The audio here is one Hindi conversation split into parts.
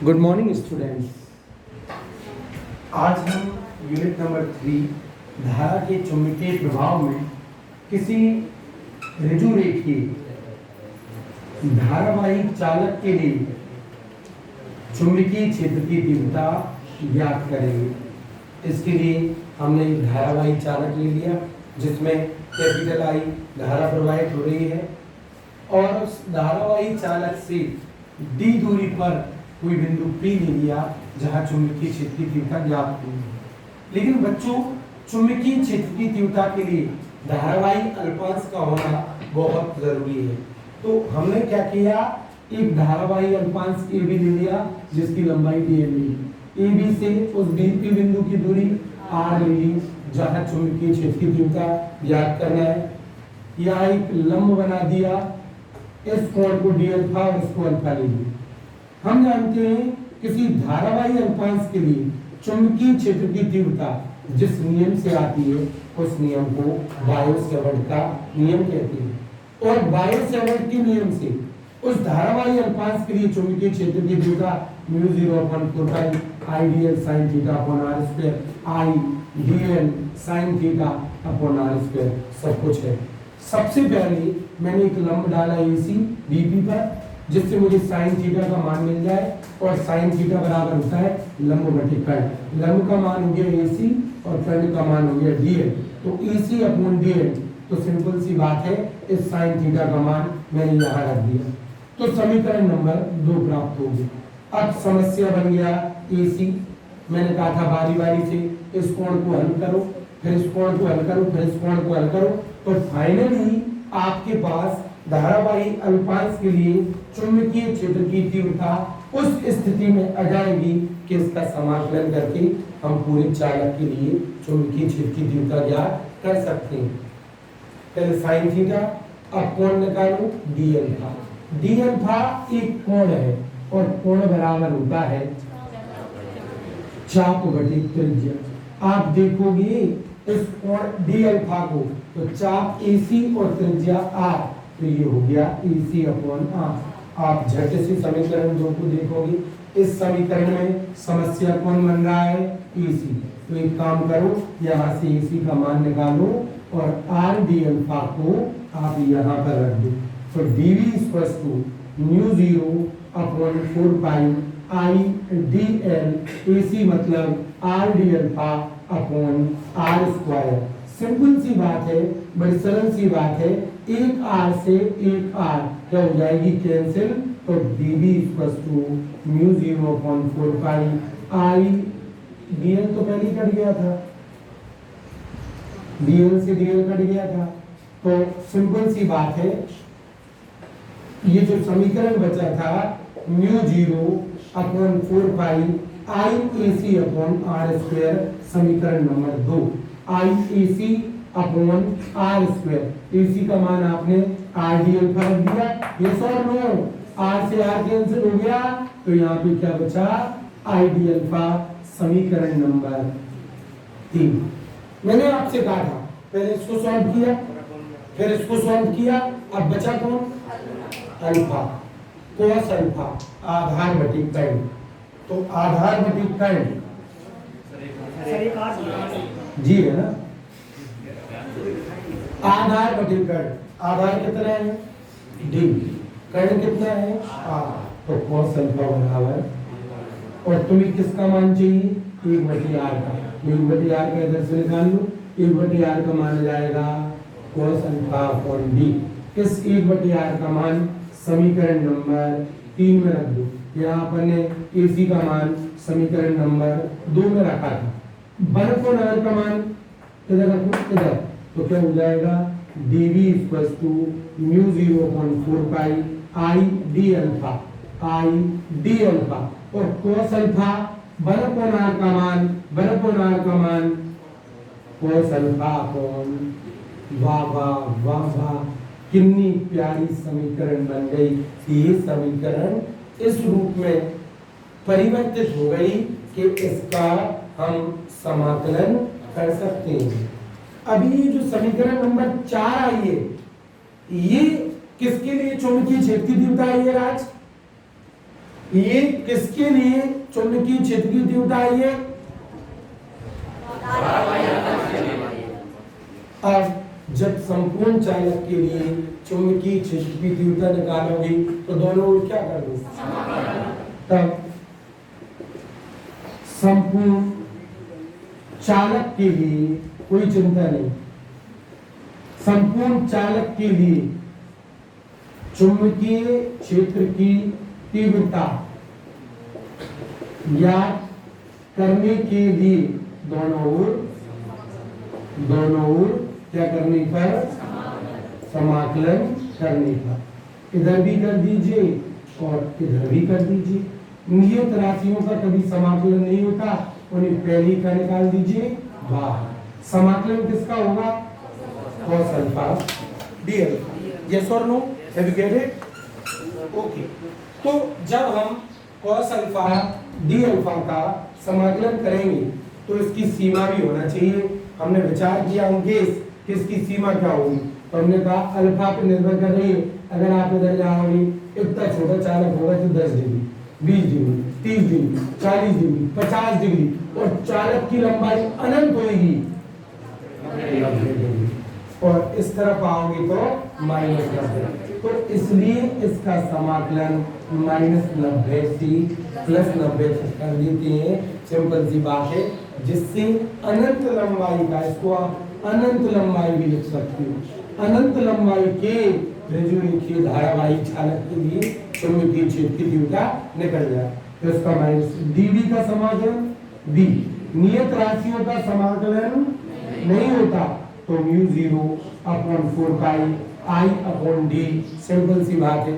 Good morning students. आज हम यूनिट नंबर 3 धारा के चुंबकीय प्रभाव में किसी ऋजुरेखीय धारावाहिक चालक के लिए चुंबकीय क्षेत्र की तीव्रता ज्ञात करेंगे। इसके लिए हमने एक धारावाहिक चालक ले लिया जिसमें कैपिटल आई धारा प्रवाहित हो रही है और उस धारावाहिक चालक से डी दूरी पर कोई बिंदु P ले लिया जहां चुंबकीय क्षेत्र की तीव्रता ज्ञात हुई है। लेकिन बच्चों, चुंबकीय क्षेत्र की तीव्रता के लिए धारावाहिक अल्पांश का होना बहुत जरूरी है। तो हमने क्या किया, एक धारावाहिक अल्पांश AB ले लिया जिसकी लंबाई dl ली। AB से उस P बिंदु की दूरी r ले ली जहां चुंबकीय क्षेत्र की तीव्रता ज्ञात करना है। यहाँ एक लंब बना दिया, इस कोण को d अल्फा और इसको अल्फा ले लिया। हम जानते हैं किसी धारावाही अल्पांश के लिए चुंबकीय क्षेत्र की तीव्रता जिस नियम से आती है उस नियम को बायो-सेवर्ट का नियम कहते हैं और बायो-सेवर्ट के नियम से उस धारावाही अल्पांश के लिए चुंबकीय क्षेत्र की तीव्रता μ0/4 पाई I dl sin theta upon r square I dl sin theta upon r square सब कुछ है। सबसे पहले मैंने एक लंब डाला AC BP पर जिससे मुझे साइन थीटा का मान मिल जाए और साइन थीटा बराबर होता है लंब बटे कर्ण। लंब का मान हो गया AC और कर्ण का मान हो गया dl। तो AC अपॉन dl, तो सिंपल सी बात है इस साइन थीटा का मान मैंने यहाँ रख दिया तो समीकरण नंबर 2 प्राप्त हो गया। अब समस्या बन गया AC। मैंने कहा था बारी बारी से इस कोण को हल करो, फिर इस कोण को हल करो, फिर इस कोण को हल करो, तो फाइनली आपके पास धारावाही अल्पांश के लिए चुंबकीय क्षेत्र की तीव्रता उस स्थिति में आ जाएगी कि इसका समाकलन करके हम पूरे चालक के लिए चुंबकीय क्षेत्र की तीव्रता ज्ञात कर सकते हैं। पहले साइन थीटा, अब कोण निकालो डी अल्फा। डी अल्फा एक कोण है और कोण बराबर होता है चाप बटे त्रिज्या। आप देखोगे इस कोण डी अल्फा को तो चाप AC और त्रिज्या r, तो ये हो गया AC अपॉन r। आप झट से समीकरण 2 को देखोगे, इस समीकरण में समस्या कौन बन रहा है AC। तो एक काम करो, यहाँ से AC का मान निकालो और r d अल्फा को आप यहाँ पर रख दो। तो dv equals to μ0 upon 4 pi I dl AC मतलब r d alpha upon r square. Simple सी बात है, बड़ी सरल सी बात है, एक r से एक r क्या हो जाएगी कैंसिल, तो dv equals to μ0 upon 4 pi I dl तो पहले कट गया था, dl से dl कट गया था। तो सिंपल सी बात है, ये जो समीकरण बचा था μ0 upon 4 pi I AC upon r square, समीकरण number 2 I AC upon r square. AC का मान आपने r d अल्फा रख दिया, यस और नो, r से r कैंसिल हो गया, तो यहाँ पे क्या बचा I d अल्फा, समीकरण नंबर 3। मैंने आपसे कहा था पहले इसको सॉल्व किया, फिर इसको सॉल्व किया, अब बचा कौन अल्फा, कोस अल्फा आधार बटे कर्ण। तो आधार बटे कर्ण जी है ना, आधार बटे कर्ण, आधार कितना है d, कर्ण कितना है r, तो cos अल्फा बराबर, और तुम्हें किसका मान चाहिए 1/r का, 1/r का इधर से निकाल लो, 1/r का मान जाएगा cos अल्फा अपॉन d। इस 1/r का मान समीकरण नंबर 3 में रख दो। यहाँ पर ने AC का मान समीकरण नंबर 2 में रखा था, 1/r का मान इधर रखो इधर, तो क्या हो जाएगा dv equals to μ0 upon 4 pi I d alpha, I d alpha, और cos अल्फा 1/r का मान, 1/r का मान cos अल्फा अपॉन, वाह वाह वाह वाह, कितनी प्यारी समीकरण बन गई। ये समीकरण इस रूप में परिवर्तित हो गई कि इसका हम समाकलन कर सकते हैं। अभी जो समीकरण नंबर 4 आई है, ये किसके लिए चुंबकीय क्षेत्र की तीव्रता आई है राज, ये किसके लिए चुंबकीय क्षेत्र की तीव्रता है ये? अब जब संपूर्ण चालक के लिए चुंबकीय क्षेत्र की तीव्रता निकालोगी तो दोनों ओर क्या कर दो? तब संपूर्ण चालक के लिए कोई चिंता नहीं, संपूर्ण चालक के लिए चुंबकीय क्षेत्र की तीव्रता ज्ञात करने के लिए दोनों ओर क्या करने पर? समाकलन करने पर। इधर भी कर दीजिए और इधर भी कर दीजिए। नियत राशियों का कभी समाकलन नहीं होता, उन्हें पहले का निकाल दीजिए बाहर। समाकलन किसका होगा? cos alpha d alpha. Yes और no? Have you get it? Okay. तो जब हम cos अल्फा d अल्फा का समाकलन करेंगे तो इसकी सीमा भी होना चाहिए। हमने विचार किया अंकेश कि इसकी सीमा क्या होगी, तो हमने कहा अल्फा पे निर्भर कर रही है। अगर आप इधर जाओगे इतना छोटा चालक होगा तो 10 degree, 20 degree, 30 degree, 40 degree, 50 degree, और चालक की लंबाई अनंत होगी और इस तरफ आओगे तो -90। तो इसलिए इसका समाकलन -90 से +90 तक कर देते हैं। सिंपल सी बात है, जिससे अनंत लंबाई का, इसको आप अनंत लंबाई भी लिख सकते हो, अनंत लंबाई के रज्जुरेखीय धारावाही चालक के लिए चुंबकीय क्षेत्र की तीव्रता निकल जाए। तो इसका dv का समाकलन b, नियत राशियों का समाकलन नहीं होता तो μ0/4 पाई I/d। सिंपल सी बात है।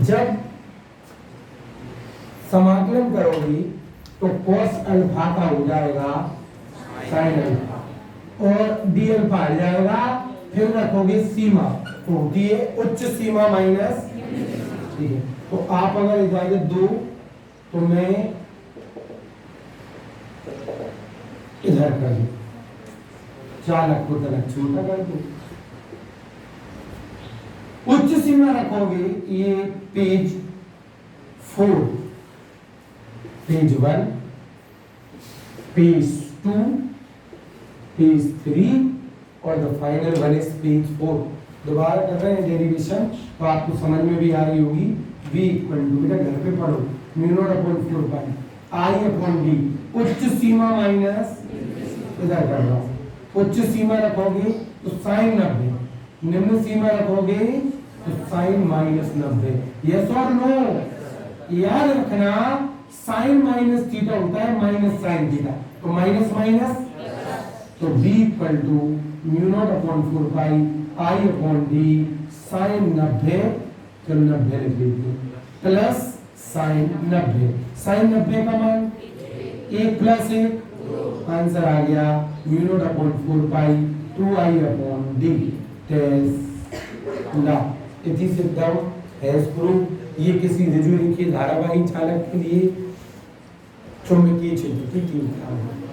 जब समाकलन करोगी तो cos अल्फा का हो जाएगा sin अल्फा और d अल्फा आ जाएगा। फिर रखोगे सीमा, तो होती है उच्च सीमा माइनस, ठीक है। तो आप अगर इजाजत दो तो मैं इधर कर दूं, चालक को तरह छोटा कर दूं। उच्च सीमा रखोगे, ये पेज 4, पेज 1, पेज 2, पेज 3 और the final one is page 4। दोबारा कर रहे हैं डेरिवेशन, तो आपको समझ में भी आ रही होगी। v इक्वल टू, बेटा घर पे पढ़ो, μ0/4 पाई I/d। उच्च सीमा माइनस, इधर कर रहा हूं, उच्च सीमा रखोगे तो sin 90, निम्न सीमा रखोगे तो sin -90। यस और नो? याद रखना sin माइनस थीटा होता है माइनस sin थीटा, तो माइनस माइनस, तो v equal to μ0/4 pi I/d sin 90, चलो 90 लिख लीजिए, प्लस sin 90। sin 90 का मान 1 + 1, आंसर आ गया μ0/4 पाई 2I/d। टेस्ला इति सिद्धम हैज प्रूव। ये किसी रज्जुरेखीय धारावाही चालक के लिए चुंबकीय क्षेत्र की तीव्रता है।